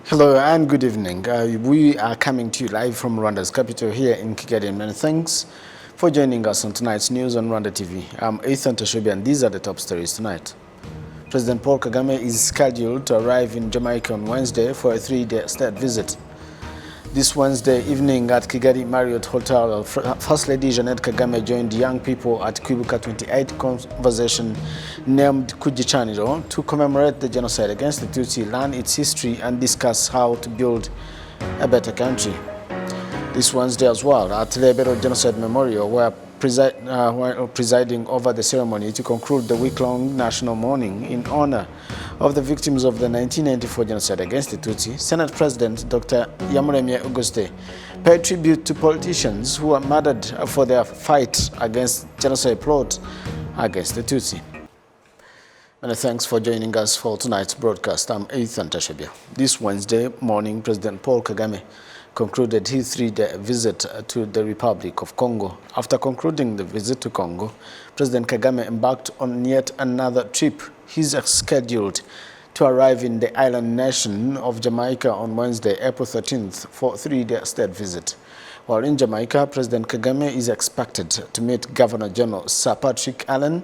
Hello and good evening. We are coming to you live from Rwanda's capital here in Kigali. Many thanks for joining us on tonight's news on RwandaTV. I'm Ethan Tashobi and these are the top stories tonight. President Paul Kagame is scheduled to arrive in Jamaica on Wednesday for a 3-day state visit. This Wednesday evening at Kigali Marriott Hotel, First Lady Jeanette Kagame joined young people at Kwibuka 28 conversation named Kujichaniro to commemorate the genocide against the Tutsi, learn its history and discuss how to build a better country. This Wednesday as well at Lebero Genocide Memorial, where presiding over the ceremony to conclude the week-long national mourning in honor of the victims of the 1994 genocide against the Tutsi, Senate President Dr. Iyamuremye Auguste paid tribute to politicians who were murdered for their fight against genocide plot against the Tutsi. Many thanks for joining us for tonight's broadcast. I'm Ethan Tashabia. This Wednesday morning, President Paul Kagame concluded his 3-day visit to the Republic of Congo. After concluding the visit to Congo, President Kagame embarked on yet another trip. He's scheduled to arrive in the island nation of Jamaica on Wednesday, April 13th for a 3-day state visit. While in Jamaica, President Kagame is expected to meet Governor General Sir Patrick Allen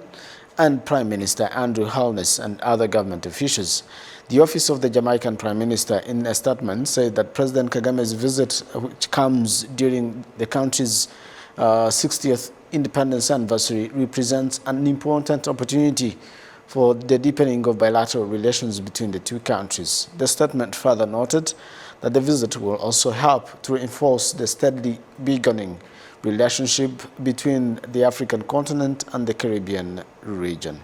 and Prime Minister Andrew Holness and other government officials. The office of the Jamaican Prime Minister in a statement said that President Kagame's visit, which comes during the country's 60th independence anniversary, represents an important opportunity for the deepening of bilateral relations between the two countries. The statement further noted that the visit will also help to reinforce the steadily beginning relationship between the African continent and the Caribbean region.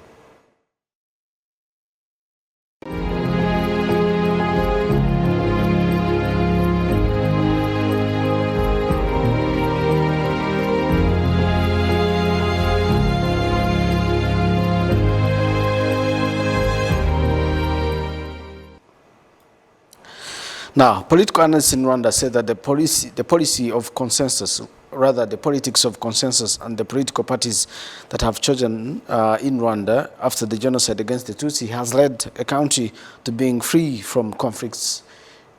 Now, political analysts in Rwanda say that the policy of consensus, rather the politics of consensus and the political parties that have chosen in Rwanda after the genocide against the Tutsi has led a country to being free from conflicts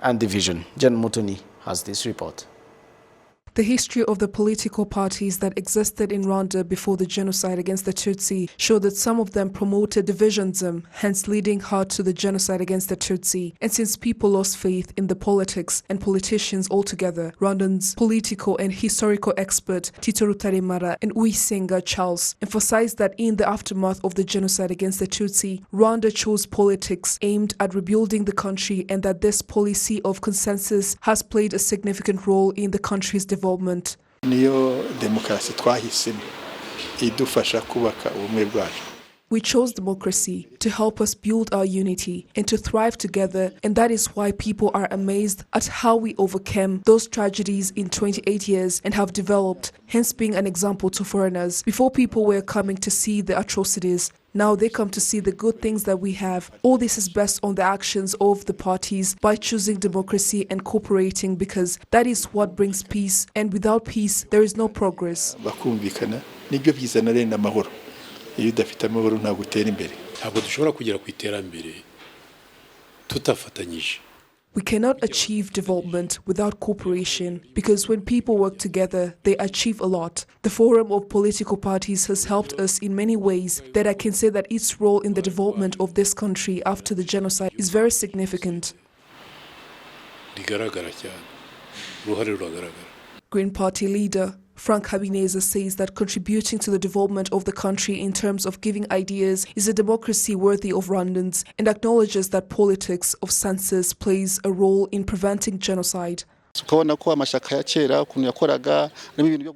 and division. Jen Mutoni has this report. The history of the political parties that existed in Rwanda before the genocide against the Tutsi showed that some of them promoted divisionism, hence leading hard to the genocide against the Tutsi. And since people lost faith in the politics and politicians altogether, Rwandans political and historical expert Tito Rutaremara and Uwisenga Charles emphasized that in the aftermath of the genocide against the Tutsi, Rwanda chose politics aimed at rebuilding the country and that this policy of consensus has played a significant role in the country's development. We chose democracy to help us build our unity and to thrive together, and that is why people are amazed at how we overcame those tragedies in 28 years and have developed, hence being an example to foreigners. Before, people were coming to see the atrocities. Now they come to see the good things that we have. All this is based on the actions of the parties by choosing democracy and cooperating, because that is what brings peace, and without peace there is no progress. We cannot achieve development without cooperation, because when people work together, they achieve a lot. The Forum of Political Parties has helped us in many ways that I can say that its role in the development of this country after the genocide is very significant. Green Party leader Frank Habineza says that contributing to the development of the country in terms of giving ideas is a democracy worthy of Rwandans, and acknowledges that politics of census plays a role in preventing genocide.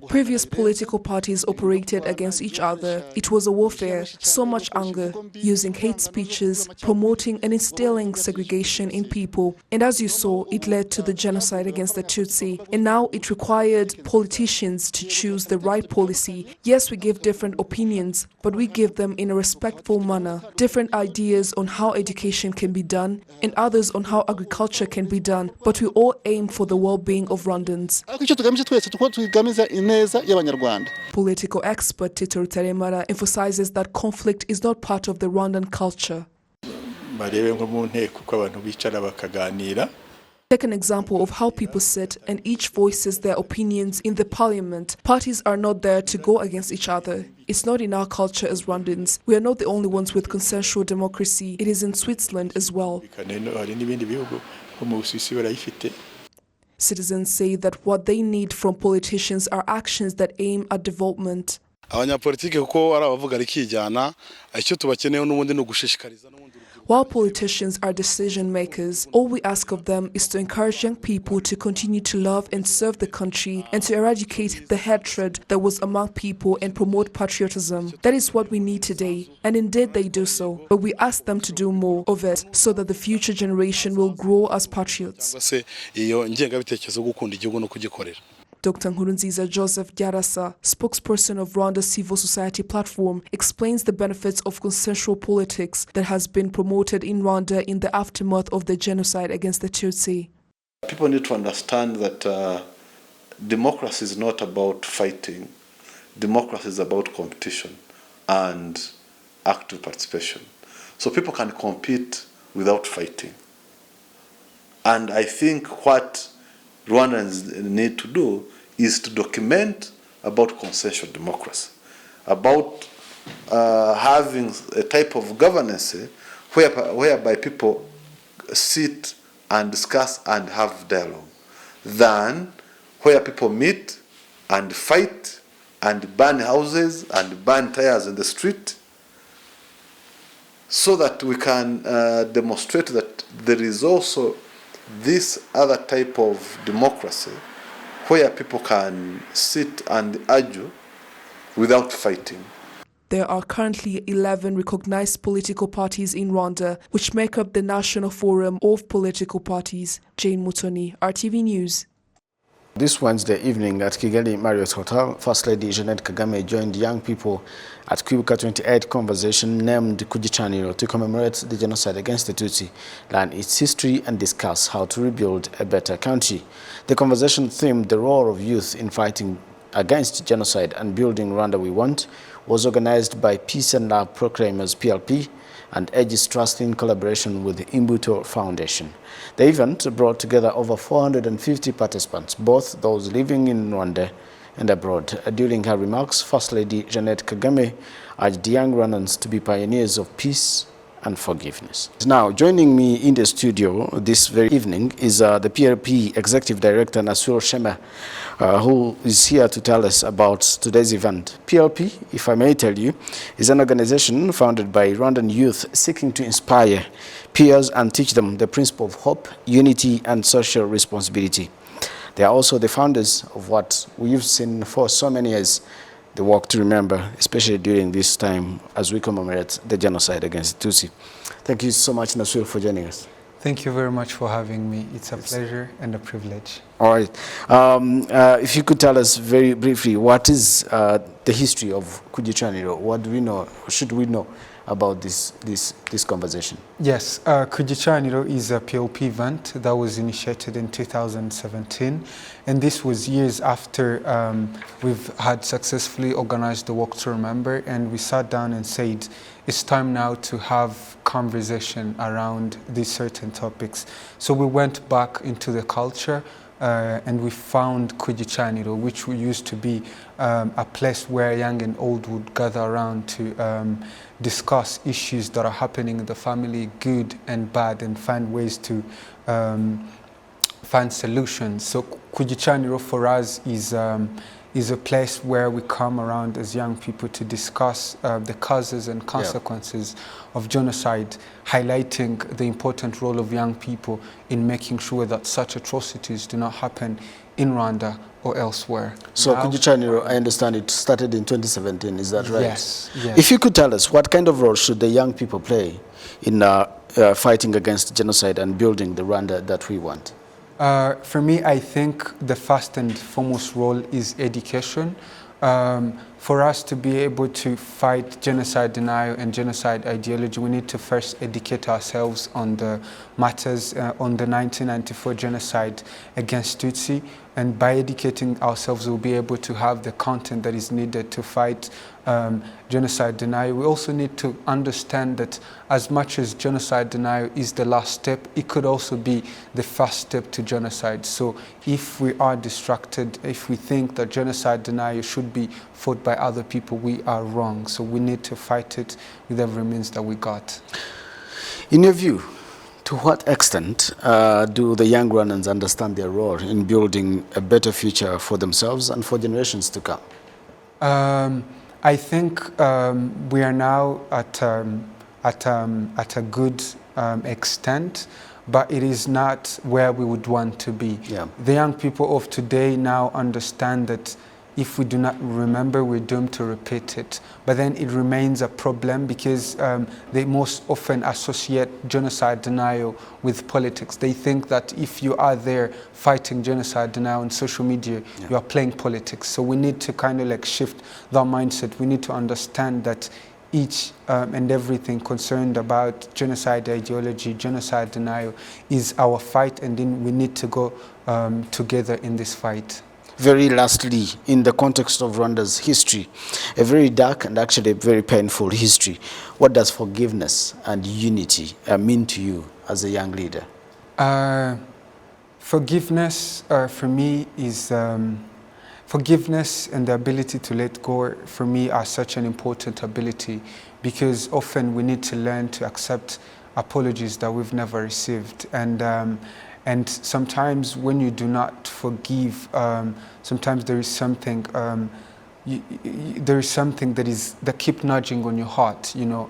Previous political parties operated against each other. It was a warfare, so much anger, using hate speeches, promoting and instilling segregation in people. And as you saw, it led to the genocide against the Tutsi. And now it required politicians to choose the right policy. Yes, we give different opinions, but we give them in a respectful manner. Different ideas on how education can be done, and others on how agriculture can be done, but we all aim for the well-being of Rwandans. Political expert Tito Rutaremara emphasizes that conflict is not part of the Rwandan culture. Take an example of how people sit and each voices their opinions in the parliament. Parties are not there to go against each other. It's not in our culture as Rwandans. We are not the only ones with consensual democracy. It is in Switzerland as well. Citizens say that what they need from politicians are actions that aim at development. While politicians are decision makers, all we ask of them is to encourage young people to continue to love and serve the country and to eradicate the hatred that was among people and promote patriotism. That is what we need today, and indeed they do so. But we ask them to do more of it so that the future generation will grow as patriots. Dr. Nkurunziza Joseph Gyarasa, spokesperson of Rwanda's civil society platform, explains the benefits of consensual politics that has been promoted in Rwanda in the aftermath of the genocide against the Tutsi. People need to understand that democracy is not about fighting. Democracy is about competition and active participation. So people can compete without fighting. And I think what Rwandans need to do is to document about consensual democracy, about having a type of governance whereby people sit and discuss and have dialogue, than where people meet and fight and burn houses and burn tires in the street, so that we can demonstrate that there is also this other type of democracy where people can sit and argue without fighting. There are currently 11 recognized political parties in Rwanda, which make up the National Forum of Political Parties. Jane Mutoni, RTV News. This Wednesday evening at Kigali Marriott Hotel, First Lady Jeanette Kagame joined young people at Kwibuka 28 conversation named Kugichaniro to commemorate the genocide against the Tutsi, learn its history and discuss how to rebuild a better country. The conversation themed the role of youth in fighting against genocide and building Rwanda we want, was organized by Peace and Love Proclaimers PLP and urges trust in collaboration with the Imbuto Foundation. The event brought together over 450 participants, both those living in Rwanda and abroad. During her remarks, First Lady Jeanette Kagame urged young Rwandans to be pioneers of peace and forgiveness. Now, joining me in the studio this very evening is the PLP Executive Director Nasul Shema, who is here to tell us about today's event. PLP, if I may tell you, is an organization founded by Rwandan youth seeking to inspire peers and teach them the principle of hope, unity, and social responsibility. They are also the founders of what we've seen for so many years, the Walk to Remember, especially during this time as we commemorate the genocide against the Tutsi. Thank you so much, Nasul, for joining us. Thank you very much for having me. It's a pleasure and a privilege. All right. If you could tell us very briefly, what is the history of Kugichaniro? What do we know, or should we know about this conversation? Yes, Kugichaniro is a PLP event that was initiated in 2017, and this was years after we've had successfully organized the Walk to Remember, and we sat down and said, it's time now to have conversation around these certain topics. So we went back into the culture and we found Kugichaniro, which used to be a place where young and old would gather around to discuss issues that are happening in the family, good and bad, and find ways to find solutions. So Kugichaniro for us is a place where we come around as young people to discuss the causes and consequences of genocide, highlighting the important role of young people in making sure that such atrocities do not happen in Rwanda or elsewhere. So Kugichaniro, I understand it started in 2017, is that right? Yes, yes. If you could tell us, what kind of role should the young people play in fighting against genocide and building the Rwanda that we want? For me, I think the first and foremost role is education. for us to be able to fight genocide denial and genocide ideology, we need to first educate ourselves on the matters on the 1994 genocide against Tutsi. And by educating ourselves, we'll be able to have the content that is needed to fight genocide denial. We also need to understand that as much as genocide denial is the last step, it could also be the first step to genocide. So if we are distracted, if we think that genocide denial should be fought by other people, we are wrong. So we need to fight it with every means that we got. In your view, to what extent do the young Rwandans understand their role in building a better future for themselves and for generations to come? I think we are now at a good extent, but it is not where we would want to be. Yeah. The young people of today now understand that if we do not remember, we're doomed to repeat it. But then it remains a problem because they most often associate genocide denial with politics. They think that if you are there fighting genocide denial on social media, yeah, you are playing politics. So we need to kind of like shift that mindset. We need to understand that each and everything concerned about genocide ideology, genocide denial is our fight, and then we need to go together in this fight. Very lastly, in the context of Rwanda's history, a very dark and actually very painful history, what does forgiveness and unity mean to you as a young leader? Forgiveness for me is, forgiveness and the ability to let go for me are such an important ability, because often we need to learn to accept apologies that we've never received. And sometimes when you do not forgive, sometimes there is something that keep nudging on your heart, you know.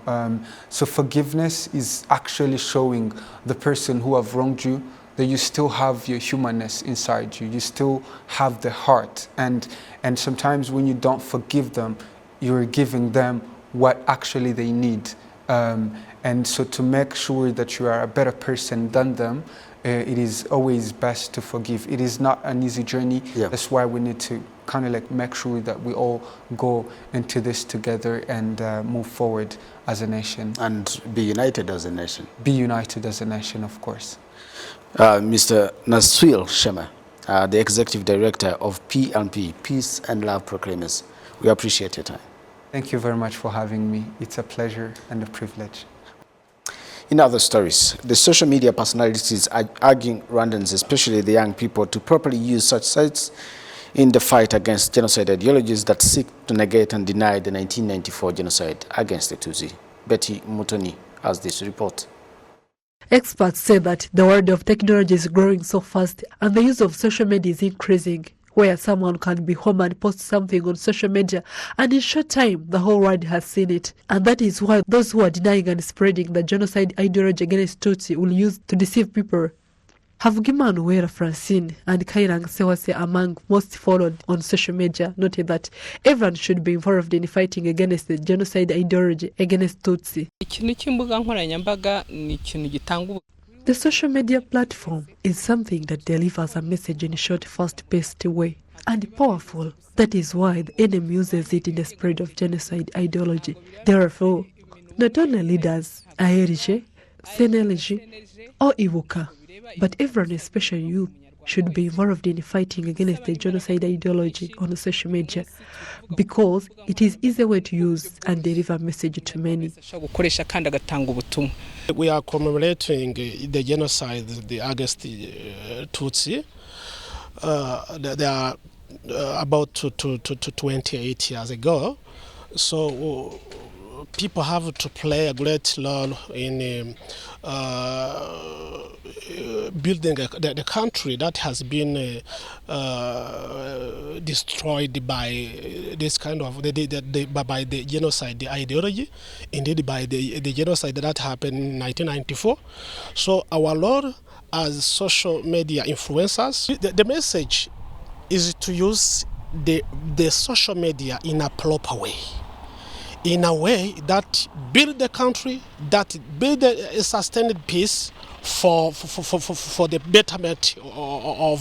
So forgiveness is actually showing the person who have wronged you that you still have your humanness inside you. You still have the heart. And sometimes when you don't forgive them, you're giving them what actually they need. And so to make sure that you are a better person than them, it is always best to forgive. It is not an easy journey. Yeah. That's why we need to kind of like make sure that we all go into this together and move forward as a nation. And be united as a nation. Be united as a nation, of course. Mr. Naswil Shema, the Executive Director of PLP, Peace and Love Proclaimers. We appreciate your time. Thank you very much for having me. It's a pleasure and a privilege. In other stories, the social media personalities are urging Rwandans, especially the young people, to properly use such sites in the fight against genocide ideologies that seek to negate and deny the 1994 genocide against the Tutsi. Betty Mutoni has this report. Experts say that the world of technology is growing so fast and the use of social media is increasing, where someone can be home and post something on social media and in short time the whole world has seen it. And that is why those who are denying and spreading the genocide ideology against Tutsi will use to deceive people. Havugimana Uwera Francine and Kairang Sewase among most followed on social media noted that everyone should be involved in fighting against the genocide ideology against Tutsi. The social media platform is something that delivers a message in a short, fast-paced way and powerful. That is why the enemy uses it in the spread of genocide ideology. Therefore, not only leaders, Aerige, Senelege, or Iwuka, but everyone, especially youth, should be involved in fighting against the genocide ideology on social media because it is easy way to use and deliver a message to many. We are commemorating the genocide against the Tutsi. They are about to 28 years ago. So people have to play a great role in building the country that has been destroyed by this kind of by the genocide, the ideology, indeed by the genocide that happened in 1994. So our role as social media influencers, the message is to use the social media in a proper way. In a way that build the country, that build a sustained peace for the betterment of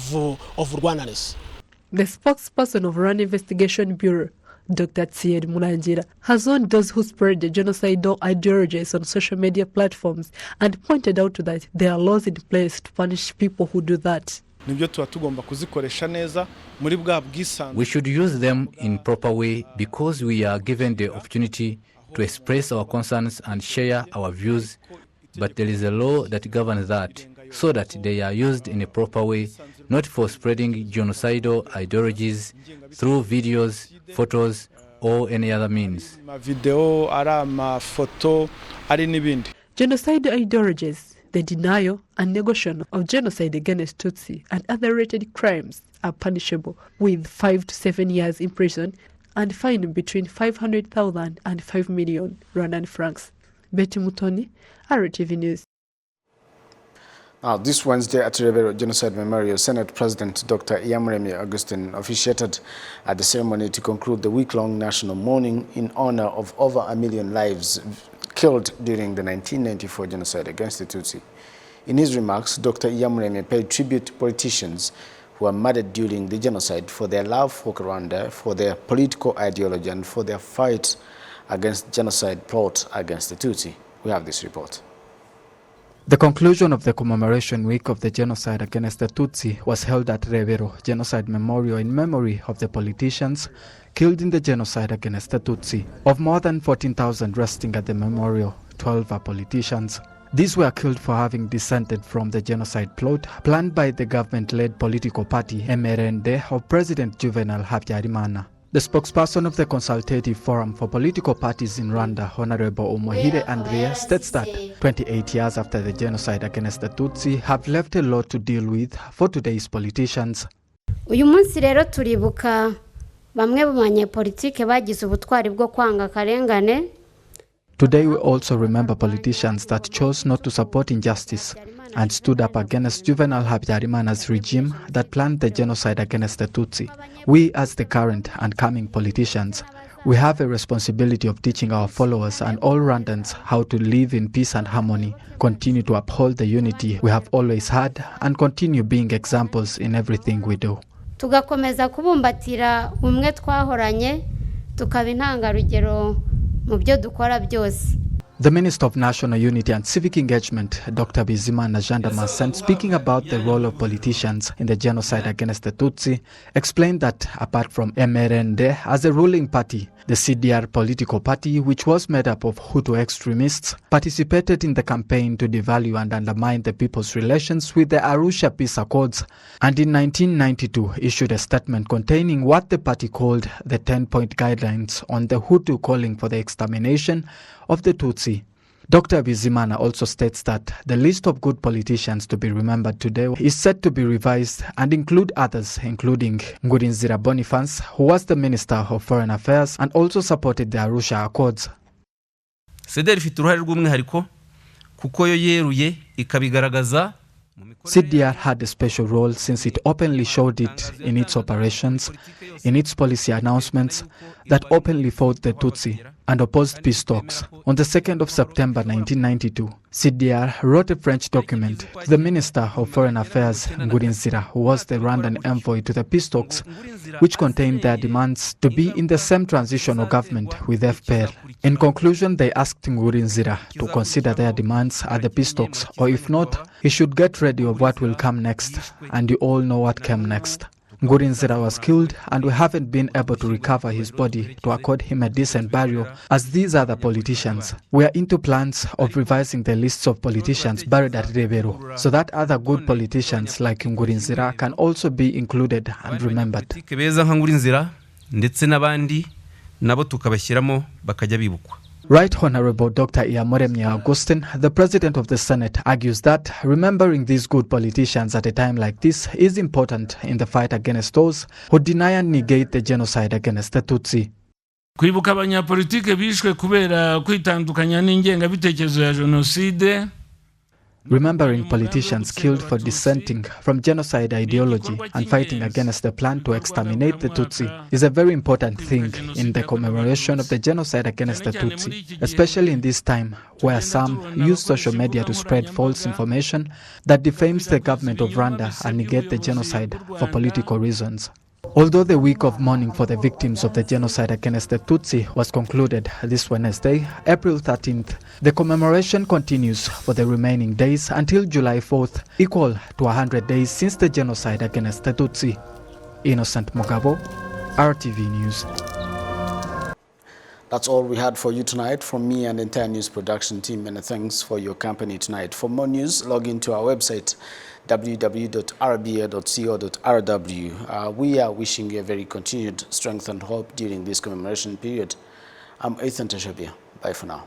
Rwandans. The spokesperson of Rwanda Investigation Bureau, Dr. Tsied Mulangira has warned those who spread the genocidal ideologies on social media platforms and pointed out that there are laws in place to punish people who do that. We should use them in proper way because we are given the opportunity to express our concerns and share our views, but there is a law that governs that, so that they are used in a proper way, not for spreading genocidal ideologies through videos, photos, or any other means. Genocide ideologies, the denial and negation of genocide against Tutsi and other related crimes are punishable with 5 to 7 years in prison and fine between 500,000 and 5 million Rwandan francs. Betty Mutoni, RwandaTV News. Now, this Wednesday at Rebero Genocide Memorial, Senate President Dr. Iyamuremye Augustine officiated at the ceremony to conclude the week-long national mourning in honor of over 1 million lives killed during the 1994 genocide against the Tutsi. In his remarks, Dr. Iyamuremye paid tribute to politicians who were murdered during the genocide for their love for Rwanda, for their political ideology, and for their fight against genocide plot against the Tutsi. We have this report. The conclusion of the commemoration week of the genocide against the Tutsi was held at Rebero Genocide Memorial in memory of the politicians killed in the genocide against the Tutsi. Of more than 14,000 resting at the memorial, 12 are politicians. These were killed for having dissented from the genocide plot planned by the government-led political party MRND of President Juvenal Habyarimana. The spokesperson of the Consultative Forum for Political Parties in Rwanda, Honorable Umuhire Andrea, states that 28 years after the genocide against the Tutsi have left a lot to deal with for today's politicians. Uyu munsi rero turibuka bamwe mu banyepolitike bagize ubutwari bwo kwanga akarengane. Today we also remember politicians that chose not to support injustice and stood up against Juvenal Habyarimana's regime that planned the genocide against the Tutsi. We, as the current and coming politicians, we have a responsibility of teaching our followers and all Rwandans how to live in peace and harmony, continue to uphold the unity we have always had, and continue being examples in everything we do. Tugakomeza kubumbatira umwe twahoranye, tukaba intangarugero mu byo dukora byose. The Minister of National Unity and Civic Engagement, Dr. Bizimana Jean Damascene, speaking about the role of politicians in the genocide against the Tutsi, explained that apart from MRND as a ruling party, the CDR political party, which was made up of Hutu extremists, participated in the campaign to devalue and undermine the people's relations with the Arusha Peace Accords, and in 1992 issued a statement containing what the party called the 10-point guidelines on the Hutu calling for the extermination of the Tutsi. Dr. Bizimana also states that the list of good politicians to be remembered today is set to be revised and include others, including Ngurinzira Boniface, who was the Minister of Foreign Affairs and also supported the Arusha Accords. CDR ifite uruhare rw'umwihariko kuko yo yeruye ikabigaragaza. CDR had a special role since it openly showed it in its operations, in its policy announcements, that openly fought the Tutsi and opposed peace talks. On the 2nd of September 1992, CDR wrote a French document to the Minister of Foreign Affairs, Ngurinzira, who was the Rwandan envoy to the peace talks, which contained their demands to be in the same transitional government with FPR. In conclusion, they asked Ngurinzira to consider their demands at the peace talks, or if not, he should get ready of what will come next, and you all know what came next. Ngurinzira was killed, and we haven't been able to recover his body to accord him a decent burial as these other politicians. We are into plans of revising the lists of politicians buried at Rebero so that other good politicians like Ngurinzira can also be included and remembered. Right Honorable Dr. Iyamuremye Augustine, the President of the Senate, argues that remembering these good politicians at a time like this is important in the fight against those who deny and negate the genocide against the Tutsi. Kwibuka abanyapolitike bishwe kubera kwitandukanya n'ingengabitekerezo ya jenoside. Remembering politicians killed for dissenting from genocide ideology and fighting against the plan to exterminate the Tutsi is a very important thing in the commemoration of the genocide against the Tutsi, especially in this time where some use social media to spread false information that defames the government of Rwanda and negate the genocide for political reasons. Although the week of mourning for the victims of the genocide against the Tutsi was concluded this Wednesday, April 13th, the commemoration continues for the remaining days until July 4th, equal to 100 days since the genocide against the Tutsi. Innocent Mugabo, RTV News. That's all we had for you tonight from me and the entire news production team. Many thanks for your company tonight. For more news, log into our website, www.rba.co.rw. We are wishing you a very continued strength and hope during this commemoration period. I'm Ethan Tashabia. Bye for now.